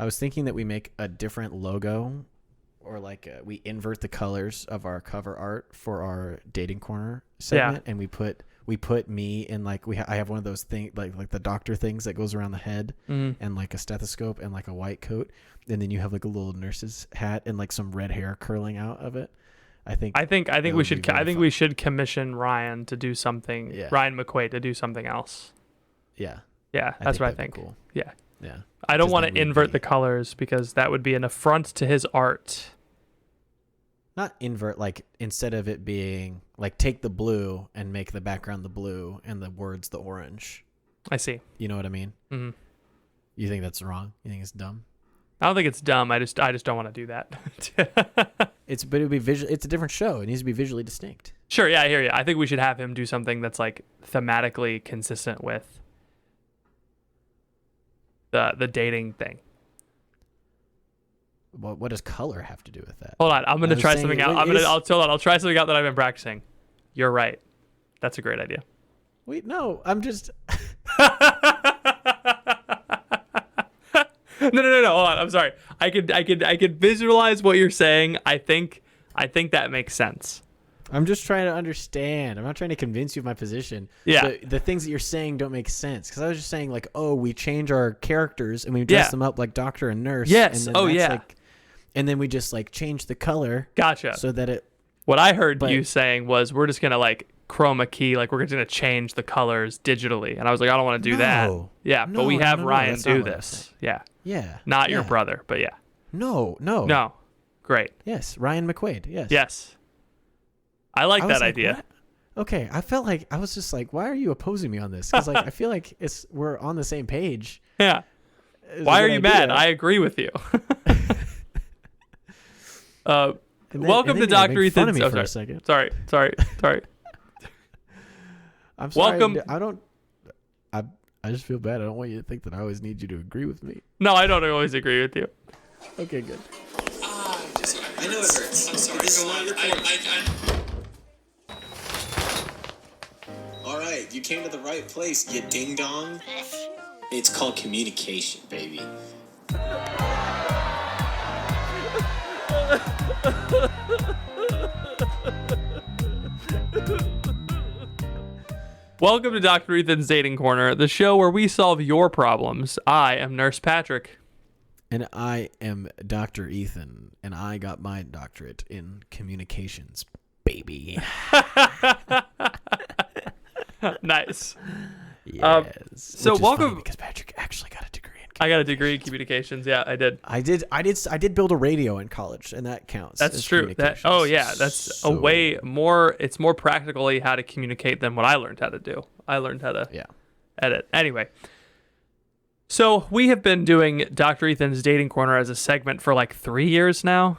I was thinking that we make a different logo, or like we invert the colors of our cover art for our dating corner segment, and we put me in like I have one of those things like the doctor things that goes around the head, and like a stethoscope and like a white coat, and then you have like a little nurse's hat and like some red hair curling out of it. I think we should commission Ryan to do something. Yeah. Ryan McQuaid to do something else. Yeah. Yeah, that's what I think. Cool. Yeah. Yeah. I don't want to invert the colors because that would be an affront to his art. Not invert, like instead of it being like take the blue and make the background the blue and the words the orange. I see. You know what I mean? Mm-hmm. You think that's wrong? You think it's dumb? I don't think it's dumb. I just don't want to do that. But it would be visual. It's a different show. It needs to be visually distinct. Sure. Yeah, I hear you. I think we should have him do something that's like thematically consistent with the dating thing. What does color have to do with that? Hold on, I'm gonna try something out. I'll try something out that I've been practicing. You're right. That's a great idea. Wait, no, I'm just. No. Hold on. I'm sorry. I could visualize what you're saying. I think that makes sense. I'm just trying to understand. I'm not trying to convince you of my position. Yeah. The things that you're saying don't make sense. Because I was just saying like, oh, we change our characters and we dress them up like doctor and nurse. Yes. And then like, and then we just like change the color. Gotcha. So that it. What I heard you saying was we're just gonna like chroma key, like we're just gonna change the colors digitally. And I was like, I don't want to do that. Yeah. But we have Ryan do this. Yeah. Yeah. Not your brother, but yeah. No. Great. Yes. Ryan McQuaid. Yes. Yes. I like that idea. What? Okay. I felt like I was just like, why are you opposing me on this? Because like I feel like we're on the same page. Yeah. Why are you mad? I agree with you. Welcome to Dr. Ethan. For a second. Sorry. I'm sorry. Welcome. I just feel bad. I don't want you to think that I always need you to agree with me. No, I don't always agree with you. Okay, good. I know it hurts. I'm sorry. All right, you came to the right place, you ding dong. It's called communication, baby. Welcome to Dr. Ethan's Dating Corner, the show where we solve your problems. I am Nurse Patrick. And I am Dr. Ethan, and I got my doctorate in communications, baby. Nice. Yes. So welcome, because Patrick actually got a degree in communications. I got a degree in communications. Yeah, I did. I did build a radio in college, and that counts. That's true. That's a way more. It's more practically how to communicate than what I learned how to do. I learned how to edit. Anyway. So we have been doing Dr. Ethan's Dating Corner as a segment for like 3 years now,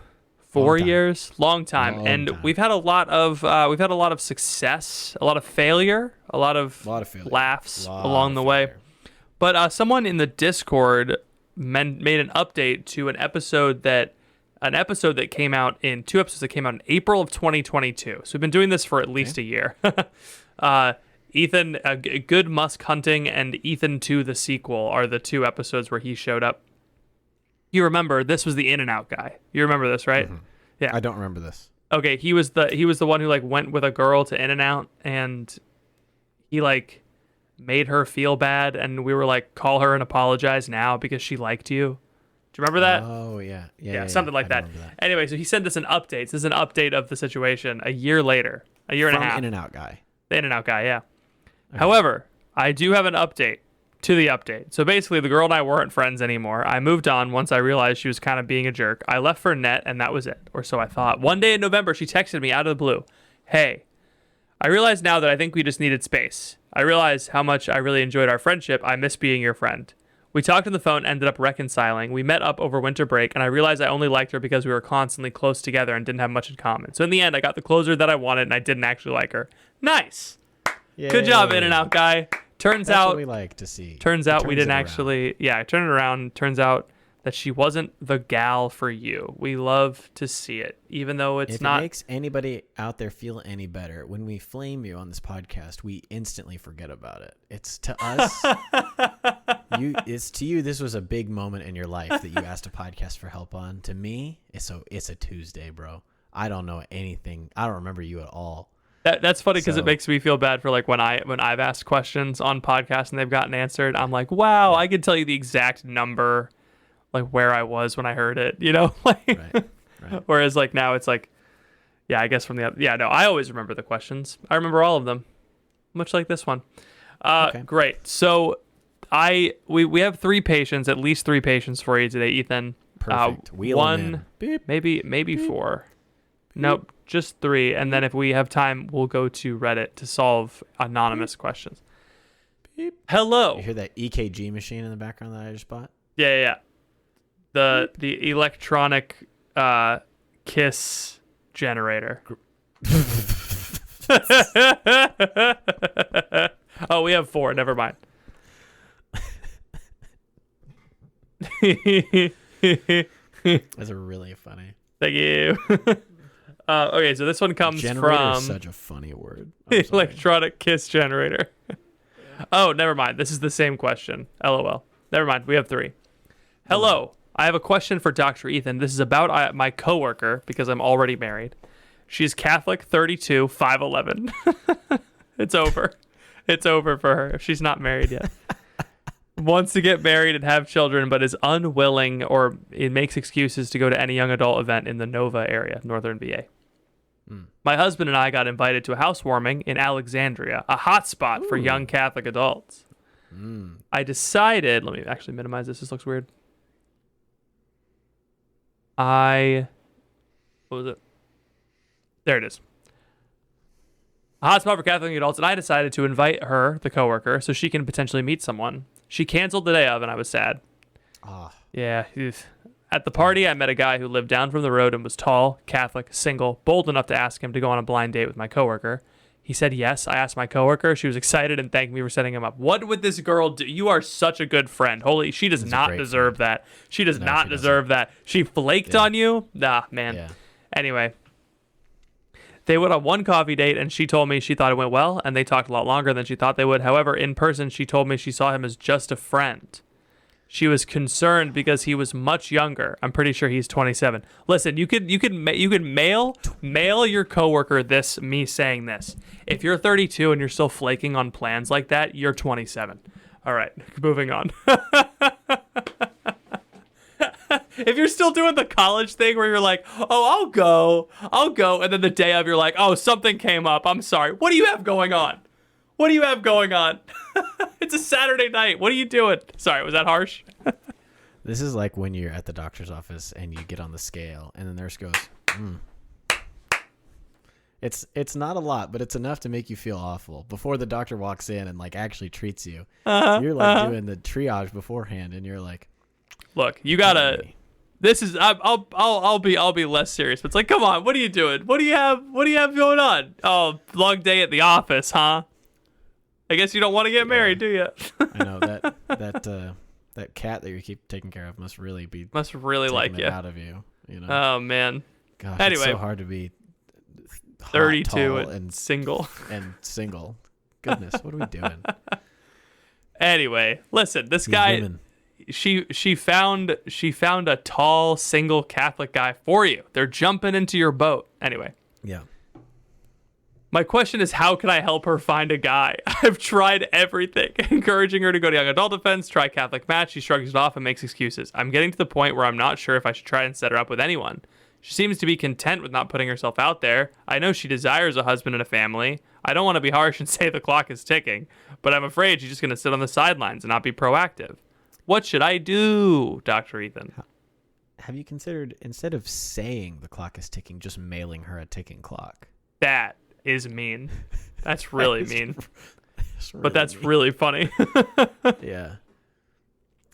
4 years, long time, and we've had a lot of success, a lot of failure, a lot of laughs along the way. But someone in the Discord made an update to an episode that came out in April of 2022. So we've been doing this for at least a year. Ethan, Good Musk Hunting, and Ethan 2, the sequel, are the two episodes where he showed up. You remember, this was the In-N-Out guy. You remember this, right? Mm-hmm. Yeah. I don't remember this. Okay, he was the one who like went with a girl to In-N-Out, and he like made her feel bad, and we were like, call her and apologize now because she liked you. Do you remember that? Oh, yeah. Yeah, something like that. Anyway, so he sent us an update. This is an update of the situation a year later, a year and a half. From In-N-Out guy. The In-N-Out guy, yeah. Okay. However, I do have an update to the update. So basically, the girl and I weren't friends anymore. I moved on once I realized she was kind of being a jerk. I left for net, and that was it. Or so I thought. One day in November, she texted me out of the blue. Hey, I realize now that I think we just needed space. I realized how much I really enjoyed our friendship. I miss being your friend. We talked on the phone, ended up reconciling. We met up over winter break, and I realized I only liked her because we were constantly close together and didn't have much in common. So in the end, I got the closure that I wanted, and I didn't actually like her. Nice. Yay. Good job, In-N-Out guy. That's what we like to see. Turns out we didn't actually. Yeah, I turned it around. Turns out that she wasn't the gal for you. We love to see it, even though it's not. If it makes anybody out there feel any better, when we flame you on this podcast, we instantly forget about it. It's to us. It's to you. This was a big moment in your life that you asked a podcast for help on. To me, it's a Tuesday, bro. I don't know anything. I don't remember you at all. That's funny because it makes me feel bad for like when I've asked questions on podcasts and they've gotten answered. I'm like, wow, I can tell you the exact number, like where I was when I heard it, you know. Right. Whereas like now it's like, yeah, I guess from the no, I always remember the questions. I remember all of them, much like this one. Okay. Great. So we have at least three patients for you today, Ethan. Perfect. One, maybe four. Nope, just three. And then if we have time, we'll go to Reddit to solve anonymous questions. Beep. Hello. You hear that EKG machine in the background that I just bought? Yeah. The electronic kiss generator. Oh, we have four. Never mind. That's really funny. Thank you. Okay, so this one comes generator from is such a funny word. Electronic kiss generator. Oh, never mind. This is the same question. LOL. Never mind. We have three. Hello. I have a question for Dr. Ethan. This is about my coworker because I'm already married. She's Catholic, 32, 5'11". It's over. It's over for her if she's not married yet. Wants to get married and have children, but is unwilling or it makes excuses to go to any young adult event in the Nova area, Northern VA. My husband and I got invited to a housewarming in Alexandria, a hotspot for young Catholic adults. I decided, let me actually minimize this. This looks weird. What was it? There it is. A hotspot for Catholic adults, and I decided to invite her, the coworker, so she can potentially meet someone. She canceled the day of, and I was sad. Yeah. At the party, I met a guy who lived down from the road and was tall, Catholic, single, bold enough to ask him to go on a blind date with my coworker. He said yes. I asked my coworker. She was excited and thanked me for setting him up. What would this girl do? You are such a good friend. Holy, she does not deserve that. She does not deserve that. She flaked on you? Nah, man. Yeah. Anyway, they went on one coffee date, and she told me she thought it went well, and they talked a lot longer than she thought they would. However, in person, she told me she saw him as just a friend. She was concerned because he was much younger. I'm pretty sure he's 27. Listen, you could mail your coworker me saying this. If you're 32 and you're still flaking on plans like that, you're 27. All right, moving on. If you're still doing the college thing where you're like, oh, I'll go, and then the day of you're like, oh, something came up. I'm sorry. What do you have going on? It's a Saturday night. What are you doing? Sorry, was that harsh? This is like when you're at the doctor's office and you get on the scale and the nurse goes, It's not a lot, but it's enough to make you feel awful. Before the doctor walks in and like actually treats you, you're like doing the triage beforehand, and you're like, look, you gotta. This is I'll be less serious. But it's like, come on, what are you doing? What do you have going on? Oh, long day at the office, huh? I guess you don't want to get married, do you? I know that cat that you keep taking care of must really like you out of you. You know. Oh man. Gosh, anyway, it's so hard to be 32 and single. Goodness, what are we doing? Anyway, listen, this guy. Women. She found a tall single Catholic guy for you. They're jumping into your boat. Anyway. Yeah. My question is, how can I help her find a guy? I've tried everything, encouraging her to go to young adult events, try Catholic match. She shrugs it off and makes excuses. I'm getting to the point where I'm not sure if I should try and set her up with anyone. She seems to be content with not putting herself out there. I know she desires a husband and a family. I don't want to be harsh and say the clock is ticking, but I'm afraid she's just going to sit on the sidelines and not be proactive. What should I do, Dr. Ethan? Have you considered, instead of saying the clock is ticking, just mailing her a ticking clock? That is mean. That's really mean. But that's really funny. Yeah.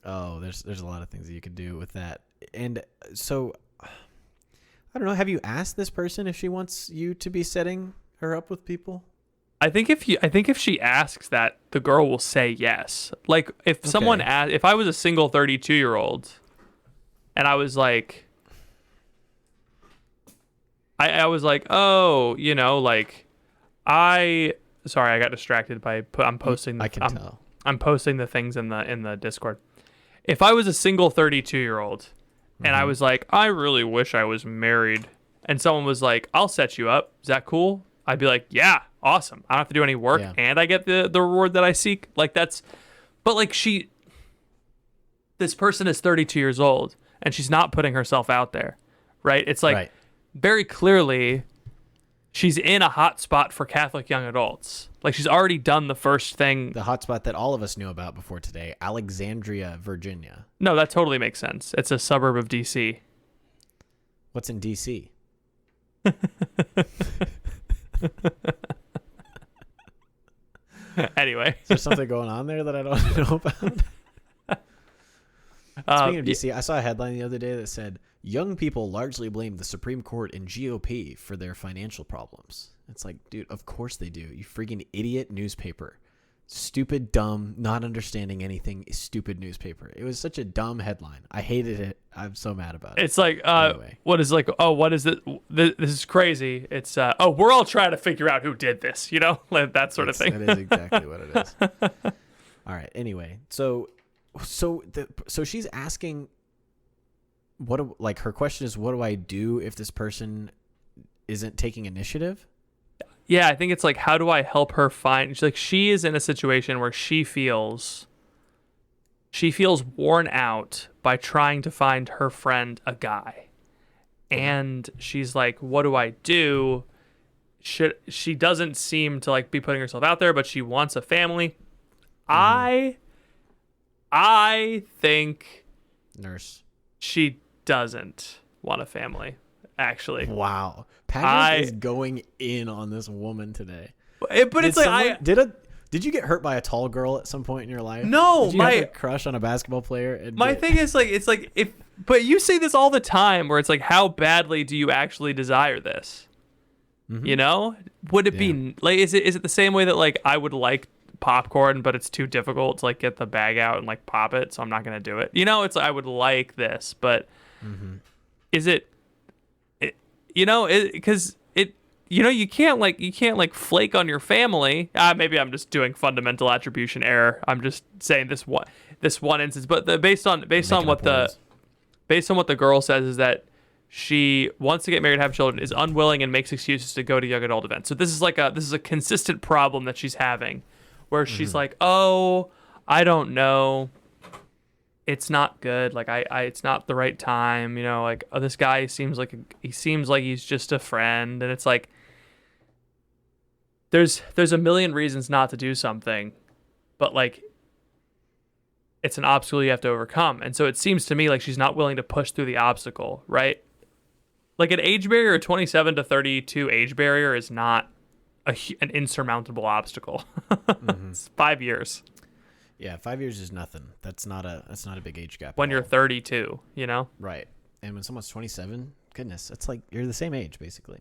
Oh, there's a lot of things that you could do with that. And so, I don't know, have you asked this person if she wants you to be setting her up with people? I think if she asks that, the girl will say yes. Like if someone asked, if I was a single 32-year-old And I was like, I was like, oh, you know, like, sorry, I got distracted by I'm posting. I'm posting the things in the Discord. If I was a single 32-year-old and I was like, I really wish I was married, and someone was like, I'll set you up, is that cool? I'd be like, yeah, awesome. I don't have to do any work, and I get the reward that I seek. Like, that's, but like, this person is 32 years old and she's not putting herself out there, right? It's like, very clearly, she's in a hot spot for Catholic young adults. Like, she's already done the first thing. The hot spot that all of us knew about before today, Alexandria, Virginia. No, that totally makes sense. It's a suburb of D.C. What's in D.C.? Anyway. Is there something going on there that I don't know about? Speaking of D.C., I saw a headline the other day that said, young people largely blame the Supreme Court and GOP for their financial problems. It's like, dude, of course they do. You freaking idiot newspaper. Stupid, dumb, not understanding anything, stupid newspaper. It was such a dumb headline. I hated it. I'm so mad about it. It's like, anyway. What is it? This is crazy. It's, we're all trying to figure out who did this, you know? Like that sort of thing. That is exactly what it is. All right. Anyway, so she's asking, her question is, what do I do if this person isn't taking initiative? Yeah, I think it's like, how do I help her find? She is in a situation where she feels worn out by trying to find her friend a guy, and she's like, what do I do? She doesn't seem to like be putting herself out there, but she wants a family. I think nurse. She doesn't want a family, actually. Wow. Patrick is going in on this woman today. But it's like, did you get hurt by a tall girl at some point in your life? No, did you have a crush on a basketball player? My thing is like, it's like, but you say this all the time where it's like, how badly do you actually desire this? Mm-hmm. You know, would it be like, is it the same way that like I would like popcorn, but it's too difficult to like get the bag out and like pop it, so I'm not gonna do it. You know, it's I would like this, but is it you know, because you can't flake on your family. Maybe I'm just doing fundamental attribution error. I'm just saying this one instance, but based on what the girl says is that she wants to get married, have children, is unwilling, and makes excuses to go to young adult events. So this is a consistent problem that she's having, where she's like, oh, I don't know, it's not good. Like it's not the right time. You know, like, oh, this guy seems like he's just a friend, and it's like there's a million reasons not to do something, but like it's an obstacle you have to overcome. And so it seems to me like she's not willing to push through the obstacle, right? Like an age barrier, a 27 to 32 age barrier is not an insurmountable obstacle. It's 5 years. Yeah, 5 years is nothing. That's not a big age gap. When you're 32, you know? Right. And when someone's 27, goodness, it's like you're the same age, basically.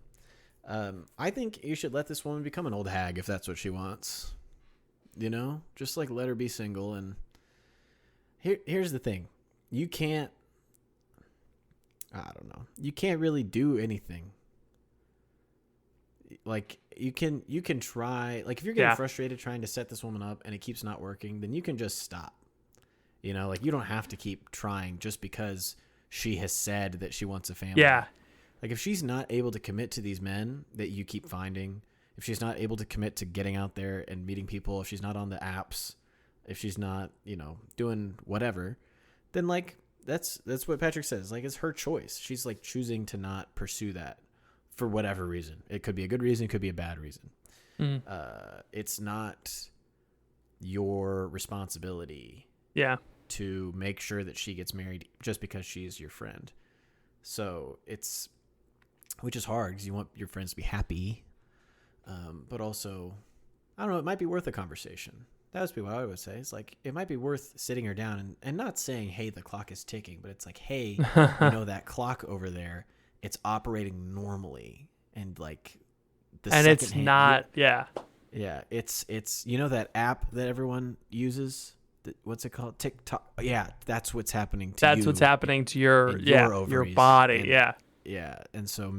I think you should let this woman become an old hag if that's what she wants. You know? Just like let her be single. And here's the thing. You can't really do anything. Like you can try, like if you're getting frustrated trying to set this woman up and it keeps not working, then you can just stop. You know, like you don't have to keep trying just because she has said that she wants a family. Yeah. Like if she's not able to commit to these men that you keep finding, if she's not able to commit to getting out there and meeting people, if she's not on the apps, if she's not, you know, doing whatever, then like that's what Patrick says. Like it's her choice. She's like choosing to not pursue that for whatever reason. It could be a good reason, it could be a bad reason. It's not your responsibility to make sure that she gets married just because she's your friend. So which is hard because you want your friends to be happy. But also, I don't know, it might be worth a conversation. That would be what I would say. It's like, it might be worth sitting her down and not saying, hey, the clock is ticking, but it's like, hey, you know, that clock over there, it's operating normally. And like it's not, Yeah. It's, you know, that app that everyone uses what's it called? TikTok. Yeah, that's what's happening to That's you. what's happening to your ovaries. body. And, yeah. Yeah, and so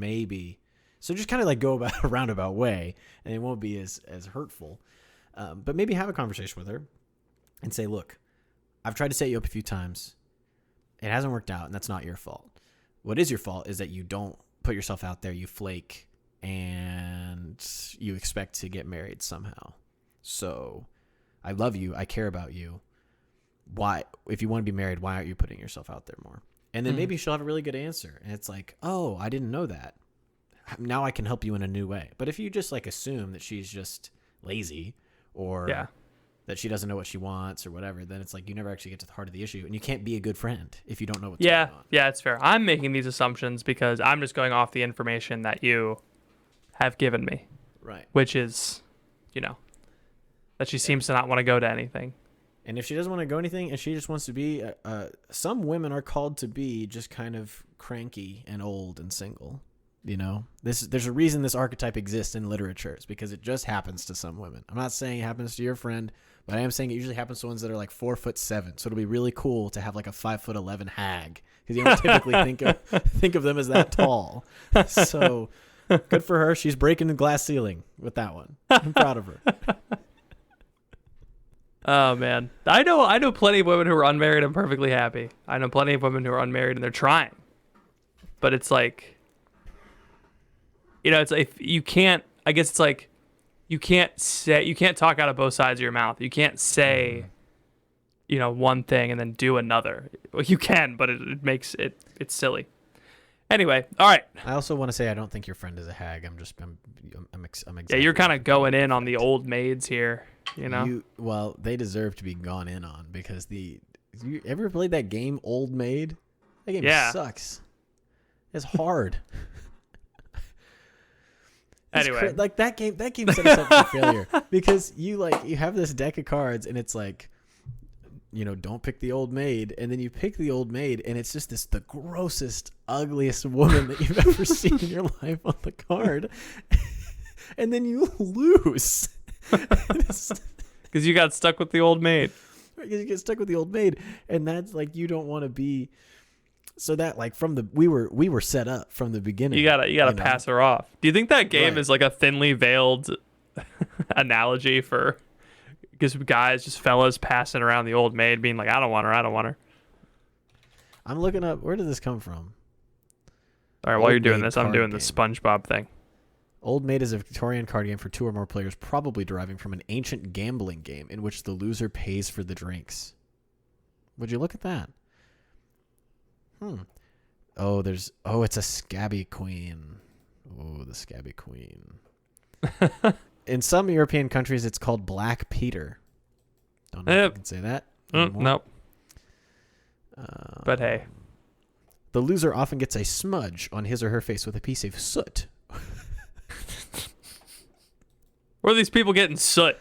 just kind of like go about a roundabout way, and it won't be as hurtful. But maybe have a conversation with her and say, look, I've tried to set you up a few times. It hasn't worked out, and that's not your fault. What is your fault is that you don't put yourself out there, you flake, and you expect to get married somehow. So I love you. I care about you. Why, if you want to be married, why aren't you putting yourself out there more? And then maybe she'll have a really good answer. And it's like, oh, I didn't know that. Now I can help you in a new way. But if you just like assume that she's just lazy or that she doesn't know what she wants or whatever, then it's like you never actually get to the heart of the issue, and you can't be a good friend if you don't know what's going on. Yeah, it's fair. I'm making these assumptions because I'm just going off the information that you have given me. Right. Which is, that she seems to not want to go to anything. And if she doesn't want to go anything and she just wants to be, some women are called to be just kind of cranky and old and single. There's a reason this archetype exists in literature. It's because it just happens to some women. I'm not saying it happens to your friend, but I am saying it usually happens to ones that are like 4'7". So it'll be really cool to have like a 5'11" hag, because you don't typically think of them as that tall. So good for her. She's breaking the glass ceiling with that one. I'm proud of her. Oh man, I know plenty of women who are unmarried and perfectly happy. I know plenty of women who are unmarried and they're trying, but it's like, it's like you can't. I guess it's like you can't talk out of both sides of your mouth. You can't say, one thing and then do another. Well, you can, but it makes it's silly. Anyway, all right. I also want to say I don't think your friend is a hag. I'm yeah, you're kind of going in on the old maids here. Well, they deserve to be gone in on, because you ever played that game Old Maid? That game sucks. It's hard. Anyway, like that game set us up for failure, because you have this deck of cards and it's like, don't pick the old maid, and then you pick the old maid and it's just the grossest, ugliest woman that you've ever seen in your life on the card, and then you lose. Because you got stuck with the old maid. Because you get stuck with the old maid, and that's like, you don't want to be. So that like we were set up from the beginning. You gotta pass her off. Do you think that game is like a thinly veiled analogy for because fellas passing around the old maid, being like, I don't want her. I'm looking up, where did this come from? All right, while you're doing this, I'm doing the SpongeBob thing. Old Maid is a Victorian card game for 2 or more players, probably deriving from an ancient gambling game in which the loser pays for the drinks. Would you look at that? Oh, it's a Scabby Queen. Oh, the Scabby Queen. In some European countries, it's called Black Peter. Don't know if you can say that anymore. Nope. But hey. The loser often gets a smudge on his or her face with a piece of soot. Where are these people getting soot?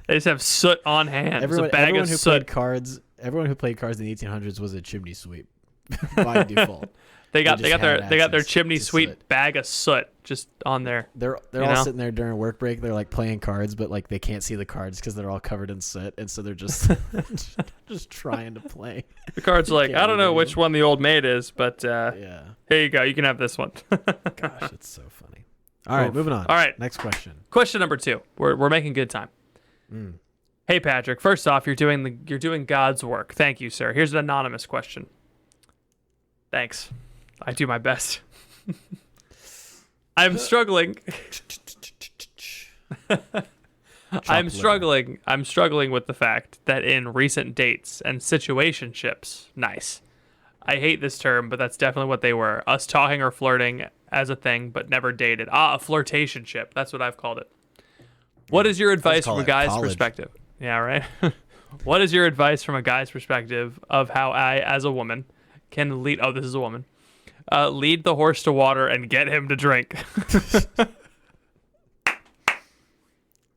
They just have soot on hand. Everyone who played cards in the 1800s was a chimney sweep by default. They got their chimney sweep bag of soot just on there. They're all sitting there during work break. They're like playing cards, but like they can't see the cards because they're all covered in soot, and so they're just just trying to play. The cards are like, I don't know which one the old maid is, but here you go. You can have this one. Gosh, it's so funny. All right, moving on. All right, next question. Question number 2. We're making good time. Hey Patrick, first off, you're doing God's work. Thank you, sir. Here's an anonymous question. Thanks. I do my best. I'm struggling. I'm struggling with the fact that in recent dates and situationships, nice. I hate this term, but that's definitely what they were. Us talking or flirting as a thing, but never dated. A flirtationship. That's what I've called it. What is your advice from a guy's perspective? Yeah, right. What is your advice from a guy's perspective of how I, as a woman, can lead? Oh, this is a woman. Lead the horse to water and get him to drink.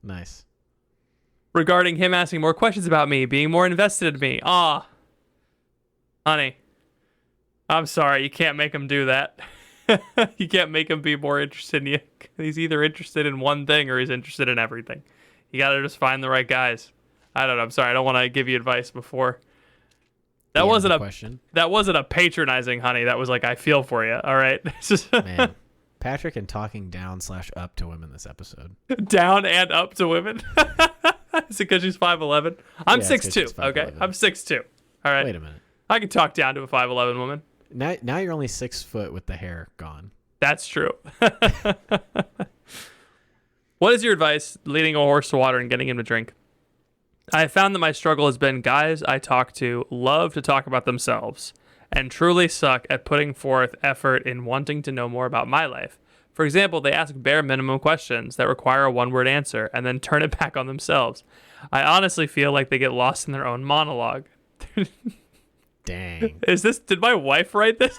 Nice. Regarding him asking more questions about me, being more invested in me. Honey, I'm sorry. You can't make him do that. You can't make him be more interested in you. He's either interested in one thing or he's interested in everything. You got to just find the right guys. I don't know. I'm sorry. I don't want to give you advice before. That The end of wasn't the a question. That wasn't a patronizing, honey. That was like, I feel for you. All right. Man, Patrick and talking down / up to women this episode. Down and up to women. Is it because she's 5'11"? I'm Yeah, it's 'cause 6'2". she's 5'11". Okay, I'm 6'2". All right. Wait a minute. I can talk down to a 5'11" woman. Now you're only 6 foot with the hair gone. That's true. What is your advice leading a horse to water and getting him to drink? I have found that my struggle has been guys I talk to love to talk about themselves and truly suck at putting forth effort in wanting to know more about my life. For example, they ask bare minimum questions that require a one-word answer and then turn it back on themselves. I honestly feel like they get lost in their own monologue. Dang. Did my wife write this?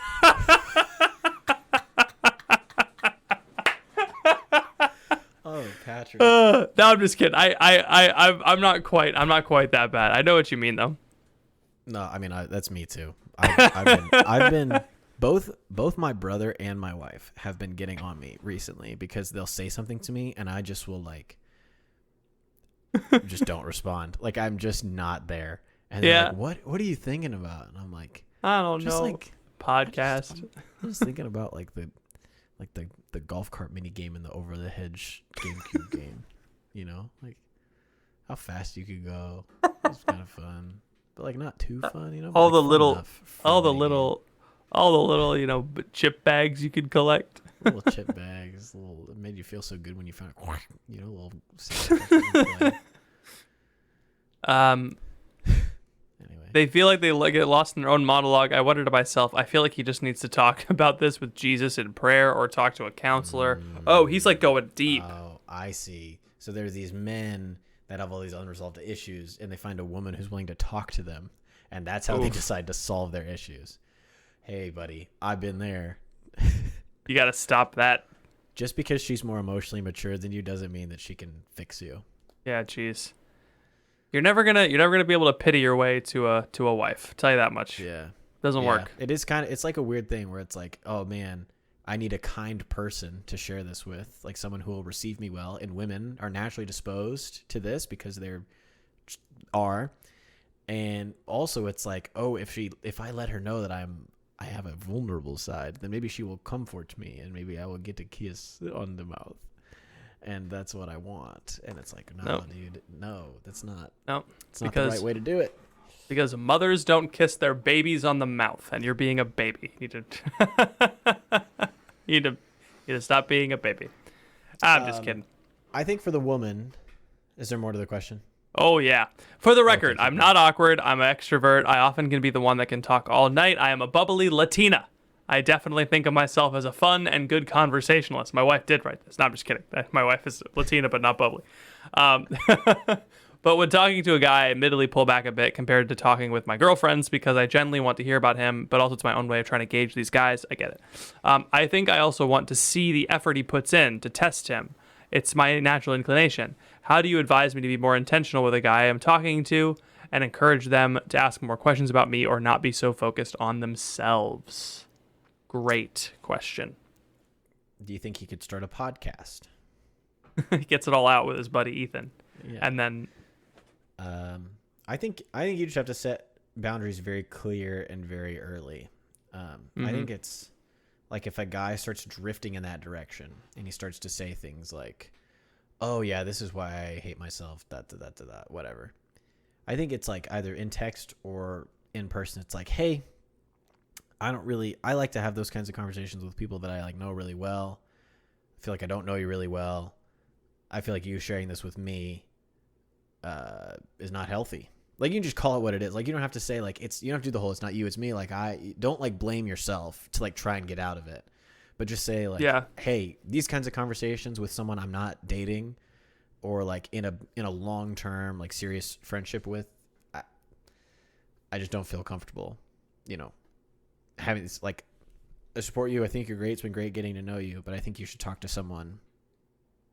Oh, Patrick. No, I'm just kidding. I'm not quite that bad. I know what you mean though. No, I mean that's me too. I've been both my brother and my wife have been getting on me recently because they'll say something to me and I just will like just don't respond. Like I'm just not there. And they're like, what are you thinking about? And I'm like, I don't just know. like Podcast. I'm just thinking about like the golf cart mini game in the Over the Hedge GameCube game. You know, like how fast you could go. It's kind of fun, but like not too fun. You know, all like the fun little, enough for all a the mini little, all the little, chip bags you could collect. game. Little chip bags. It made you feel so good when you found a little. sound effect when you play. Anyway, They feel like they get lost in their own monologue. I wonder to myself, I feel like he just needs to talk about this with Jesus in prayer or talk to a counselor. Oh, he's like going deep. oh, I see. So there's these men that have all these unresolved issues, and they find a woman who's willing to talk to them, and that's how they decide to solve their issues. Hey, buddy, I've been there. You got to stop that. Just because she's more emotionally mature than you doesn't mean that she can fix you. Yeah, jeez. You're never gonna be able to pity your way to a wife. I'll tell you that much. Yeah. Doesn't work. It is it's like a weird thing where it's like, oh man, I need a kind person to share this with, like someone who will receive me well. And women are naturally disposed to this because are. And also it's like, oh, if I let her know that I have a vulnerable side, then maybe she will comfort me and maybe I will get a kiss on the mouth. And that's what I want. And it's like, no, dude, no, that's not. No, it's not the right way to do it. Because mothers don't kiss their babies on the mouth, and you're being a baby. You need to stop being a baby. I'm just kidding. I think for the woman, is there more to the question? Oh, yeah. For the record, I'm not awkward. I'm an extrovert. I often can be the one that can talk all night. I am a bubbly Latina. I definitely think of myself as a fun and good conversationalist. My wife did write this. No, I'm just kidding. My wife is Latina, but not bubbly. But when talking to a guy, I admittedly pull back a bit compared to talking with my girlfriends because I genuinely want to hear about him, but also it's my own way of trying to gauge these guys. I get it. I think I also want to see the effort he puts in to test him. It's my natural inclination. How do you advise me to be more intentional with a guy I'm talking to and encourage them to ask more questions about me or not be so focused on themselves? Great question. Do you think he could start a podcast? He gets it all out with his buddy Ethan. Yeah. And then I think you just have to set boundaries very clear and very early. I think it's like if a guy starts drifting in that direction and he starts to say things like, oh yeah, this is why I hate myself, that, whatever. I think it's like either in text or in person. It's like, hey, I like to have those kinds of conversations with people that I like know really well. I feel like I don't know you really well. I feel like you sharing this with me is not healthy. Like you can just call it what it is. Like you don't have to say like you don't have to do the whole it's not you, it's me. Like I don't like blame yourself to like try and get out of it. But just say like, hey, these kinds of conversations with someone I'm not dating or like in a long-term like serious friendship with, I just don't feel comfortable, having this, like, I support you. I think you're great. It's been great getting to know you, but I think you should talk to someone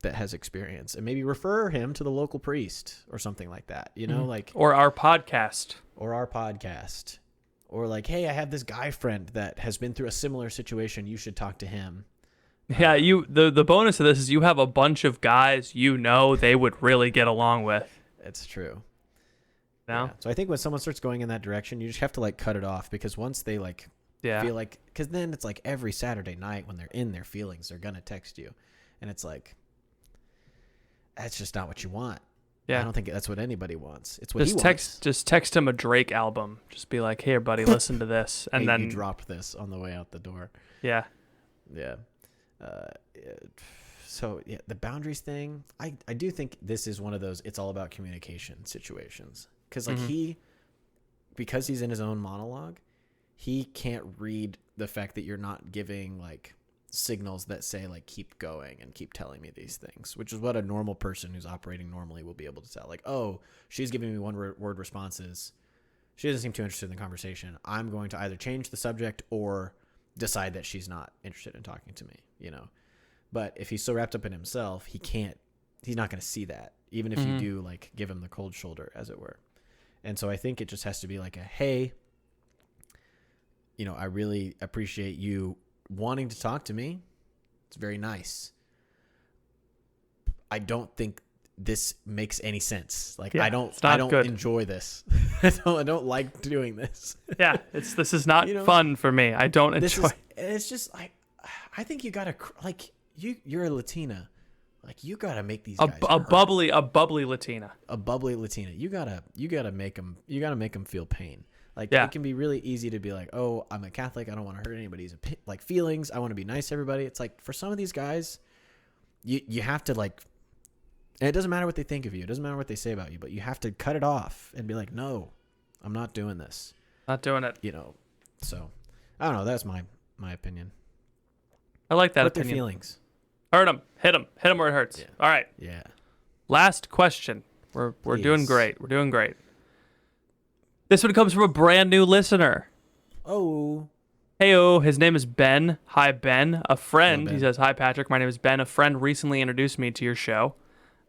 that has experience and maybe refer him to the local priest or something like that, like, or our podcast or like, hey, I have this guy friend that has been through a similar situation. You should talk to him. Yeah. The bonus of this is you have a bunch of guys, they would really get along with. It's true. No. Yeah. So I think when someone starts going in that direction, you just have to like cut it off, because once they like feel like, because then it's like every Saturday night when they're in their feelings, they're gonna text you, and it's like, that's just not what you want. Yeah. I don't think that's what anybody wants. It's what he wants. Just text him a Drake album. Just be like, "Here, buddy, listen to this," and hey, then you dropped this on the way out the door. Yeah. Yeah. So yeah, the boundaries thing, I do think this is one of those it's all about communication situations, because like because he's in his own monologue, he can't read the fact that you're not giving like signals that say like keep going and keep telling me these things, which is what a normal person who's operating normally will be able to tell. Like, oh, she's giving me one word responses, she doesn't seem too interested in the conversation, I'm going to either change the subject or decide that she's not interested in talking to me, you know. But if he's so wrapped up in himself, he's not going to see that, even if you do like give him the cold shoulder, as it were. And so I think it just has to be like a, hey, you know, I really appreciate you wanting to talk to me. It's very nice. I don't think this makes any sense. Like, I don't enjoy this. I don't like doing this. Yeah. This is not fun for me. I don't enjoy. It's just like, I think you gotta like, you're a Latina, like you gotta make these guys a bubbly Latina. A bubbly Latina. You gotta make them feel pain. Like it can be really easy to be like, oh, I'm a Catholic, I don't want to hurt anybody's like feelings. I want to be nice to everybody. It's like for some of these guys, you have to like, and it doesn't matter what they think of you. It doesn't matter what they say about you, but you have to cut it off and be like, no, I'm not doing this. Not doing it. You know. So I don't know. That's my opinion. I like that Hurt opinion. Their feelings. Hurt them. Hit them where it hurts. Yeah. All right. Yeah. Last question. We're doing great. We're doing great. This one comes from a brand new listener. Oh. Heyo, his name is Ben. Hi, Ben. A friend. Hello, Ben. He says, "Hi, Patrick. My name is Ben. A friend recently introduced me to your show.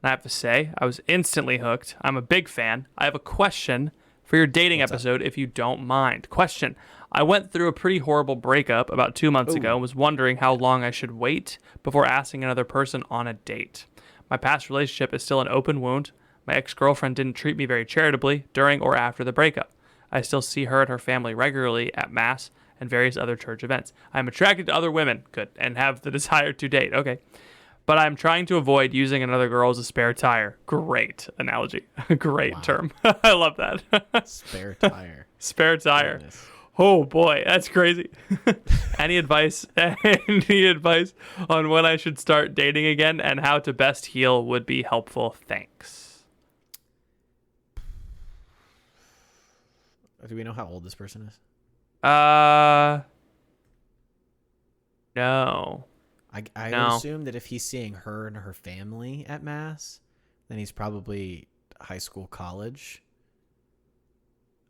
And I have to say, I was instantly hooked. I'm a big fan. I have a question for your dating episode, if you don't mind. Question. I went through a pretty horrible breakup about 2 months ago and was wondering how long I should wait before asking another person on a date. My past relationship is still an open wound. My ex-girlfriend didn't treat me very charitably during or after the breakup. I still see her and her family regularly at Mass and various other church events. I am attracted to other women, and have the desire to date. Okay. But I'm trying to avoid using another girl as a spare tire. Great analogy. Great term. I love that. Spare tire. Spare tire. Goodness. Oh boy, that's crazy. Any advice on when I should start dating again and how to best heal would be helpful. Thanks. Do we know how old this person is? No. I would assume that if he's seeing her and her family at Mass, then he's probably high school, college.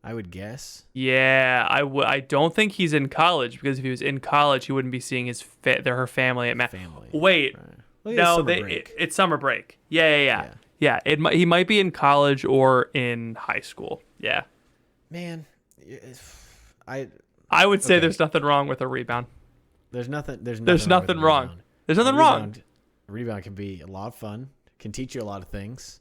I would guess. Yeah, I don't think he's in college, because if he was in college, he wouldn't be seeing her family at Mass. Wait, right. Well, no, it's summer break. Yeah. He might be in college or in high school. Yeah. Man, I would say there's nothing wrong with a rebound. There's nothing wrong. There's nothing wrong. A rebound can be a lot of fun. Can teach you a lot of things.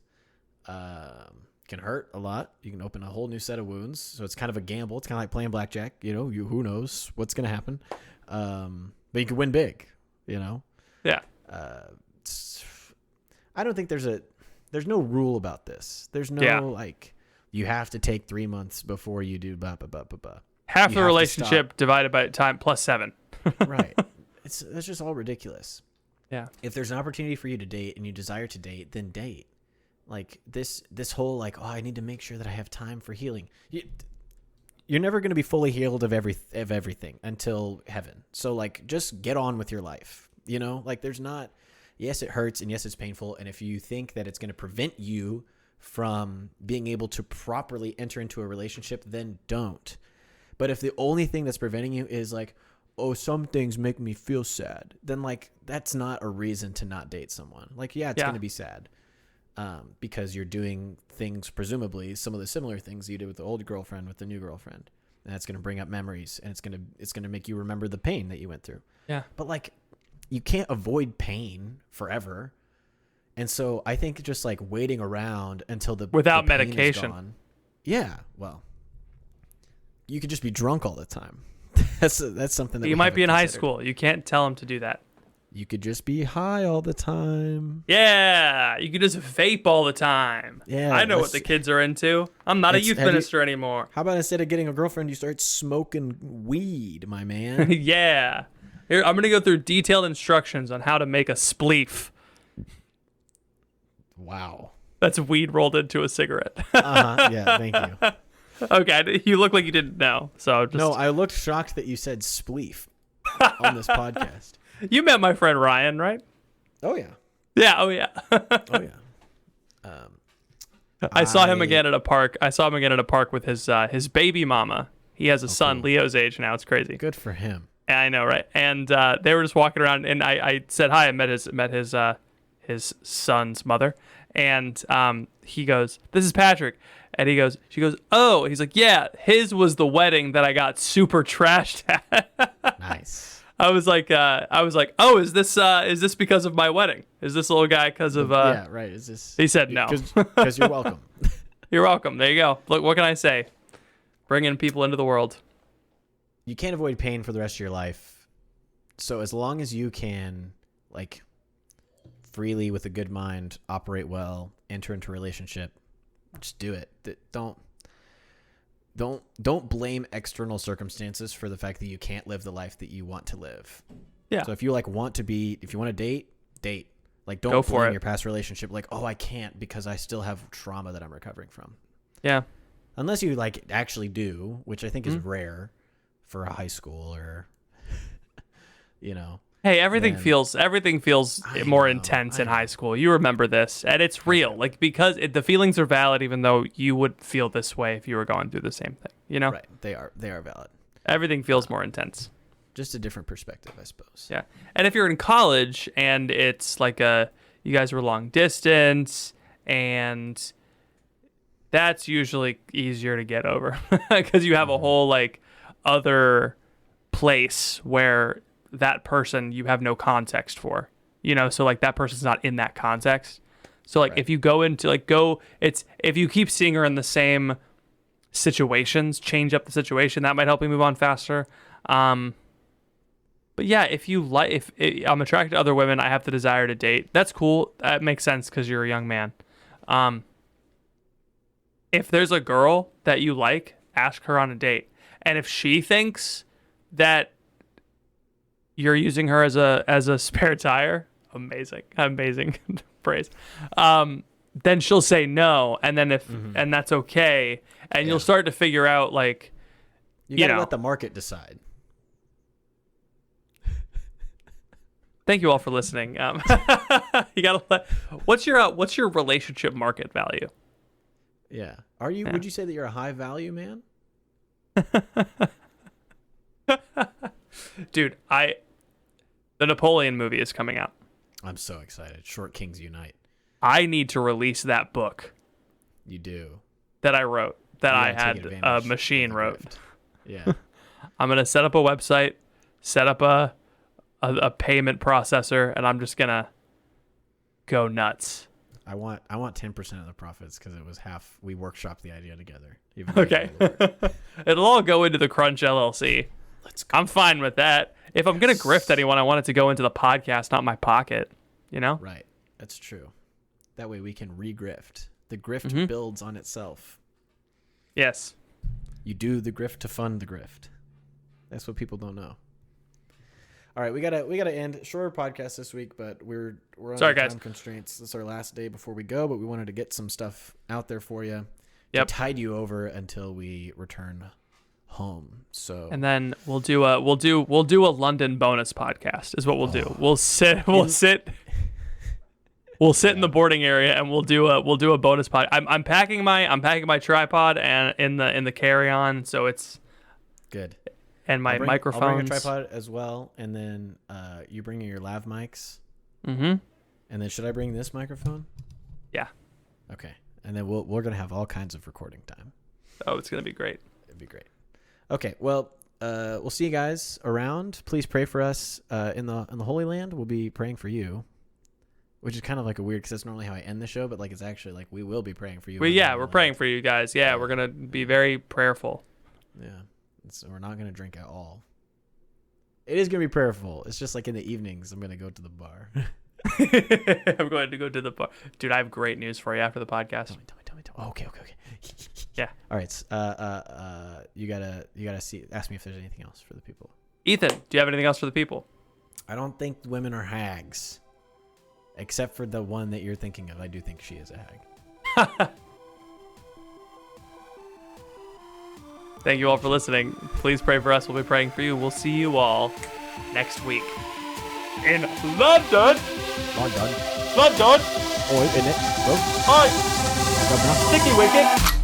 Can hurt a lot. You can open a whole new set of wounds. So it's kind of a gamble. It's kind of like playing blackjack. You know, who knows what's going to happen. But you can win big. You know. Yeah. I don't think there's no rule about this. There's no like you have to take 3 months before you do blah blah blah blah blah. Half the relationship divided by time plus 7. Right. That's just all ridiculous. Yeah. If there's an opportunity for you to date and you desire to date, then date. Like this whole like, oh, I need to make sure that I have time for healing. You're never going to be fully healed of everything until heaven. So like, just get on with your life. You know, like there's not. Yes, it hurts, and yes, it's painful. And if you think that it's going to prevent you from being able to properly enter into a relationship, then don't. But if the only thing that's preventing you is like, oh, some things make me feel sad, then like that's not a reason to not date someone. Like, yeah, it's going to be sad because you're doing things, presumably some of the similar things you did with the old girlfriend with the new girlfriend, and that's going to bring up memories, and it's going to make you remember the pain that you went through. Yeah. But like, you can't avoid pain forever. And so I think just like waiting around until the without pain medication. is gone. Yeah, well, you could just be drunk all the time. That's something that you might be in high school. You can't tell him to do that. You could just be high all the time. Yeah, you could just vape all the time. Yeah, I know what the kids are into. I'm not a youth minister anymore. How about instead of getting a girlfriend, you start smoking weed, my man? Yeah. Here, I'm going to go through detailed instructions on how to make a spleef. Wow. That's weed rolled into a cigarette. Yeah, thank you. Okay, you look like you didn't know. So just... No, I looked shocked that you said spleef on this podcast. You met my friend Ryan, right? Oh yeah. Yeah. Oh yeah. Oh yeah. I saw him again at a park. I saw him again at a park with his baby mama. He has a son, Leo's age now. It's crazy. Good for him. I know, right? And they were just walking around, and I said hi. I met his son's mother, and he goes, "This is Patrick," and she goes, "Oh," he's like, "Yeah, his was the wedding that I got super trashed at." Nice. I was like, "Oh, is this because of my wedding? Is this little guy because of?" Yeah, right. Is this? He said no. Because you're welcome. You're welcome. There you go. Look, what can I say? Bringing people into the world. You can't avoid pain for the rest of your life. So as long as you can, like, freely with a good mind, operate well, enter into a relationship, just do it. Don't blame external circumstances for the fact that you can't live the life that you want to live. Yeah. So if you want to date. Like, don't blame your past relationship. Like, oh, I can't because I still have trauma that I'm recovering from. Yeah. Unless you actually do, which I think is rare for a high school or, Hey, everything feels more intense in high school. You remember this, and it's real. Like, because the feelings are valid, even though you would feel this way if you were going through the same thing. Right? They are valid. Everything feels more intense. Just a different perspective, I suppose. Yeah, and if you're in college and it's like you guys were long distance, and that's usually easier to get over because you have a whole other place where that person you have no context for, so that person's not in that context. So if you go into if you keep seeing her in the same situations, change up the situation, that might help you move on faster. But yeah, if I'm attracted to other women, I have the desire to date. That's cool. That makes sense because you're a young man. If there's a girl that you like, ask her on a date. And if she thinks that you're using her as a spare tire, amazing phrase. Then she'll say no, and then and that's okay, and you'll start to figure out you gotta let the market decide. Thank you all for listening. You gotta what's your relationship market value? Yeah. Are you? Yeah. Would you say that you're a high value man? Dude, the Napoleon movie is coming out. I'm so excited. Short Kings Unite. I need to release that book. You do. That I wrote. That I had a machine wrote. Yeah. I'm going to set up a website, set up a payment processor, and I'm just going to go nuts. I want 10% of the profits because it was half. We workshopped the idea together. Okay. It'll all go into the Crunch LLC. Let's go. I'm fine with that. If I'm going to grift anyone, I want it to go into the podcast, not my pocket. Right. That's true. That way we can re-grift. The grift builds on itself. Yes. You do the grift to fund the grift. That's what people don't know. All right, we gotta end. Shorter podcast this week, but we're on time constraints. This is our last day before we go, but we wanted to get some stuff out there for you. Yep. To tide you over until we return home. So and then we'll do a London bonus podcast is what we'll do. We'll sit in the boarding area and we'll do a bonus pod. I'm packing my tripod and in the carry-on, so it's good. And my microphones. I'll bring a tripod as well, and then you bring your lav mics. Mm-hmm. And then should I bring this microphone? Yeah. Okay. And then we're gonna have all kinds of recording time. Oh, it's gonna be great. It'd be great. Okay. Well, we'll see you guys around. Please pray for us in the Holy Land. We'll be praying for you. Which is kind of like a weird, because that's normally how I end the show, but like it's actually like we will be praying for you. We're praying for you guys. Yeah, we're gonna be very prayerful. Yeah, so we're not gonna drink at all. It is gonna be prayerful. It's just like in the evenings, I'm gonna go to the bar. I'm going to go to the bar, dude. I have great news for you after the podcast. Tell me. Oh, okay. Yeah. All right. You gotta ask me if there's anything else for the people. Ethan, do you have anything else for the people? I don't think women are hags. Except for the one that you're thinking of. I do think she is a hag. Thank you all for listening. Please pray for us. We'll be praying for you. We'll see you all next week in London. London. London. Oh, isn't it? Hi. Sticky wicket.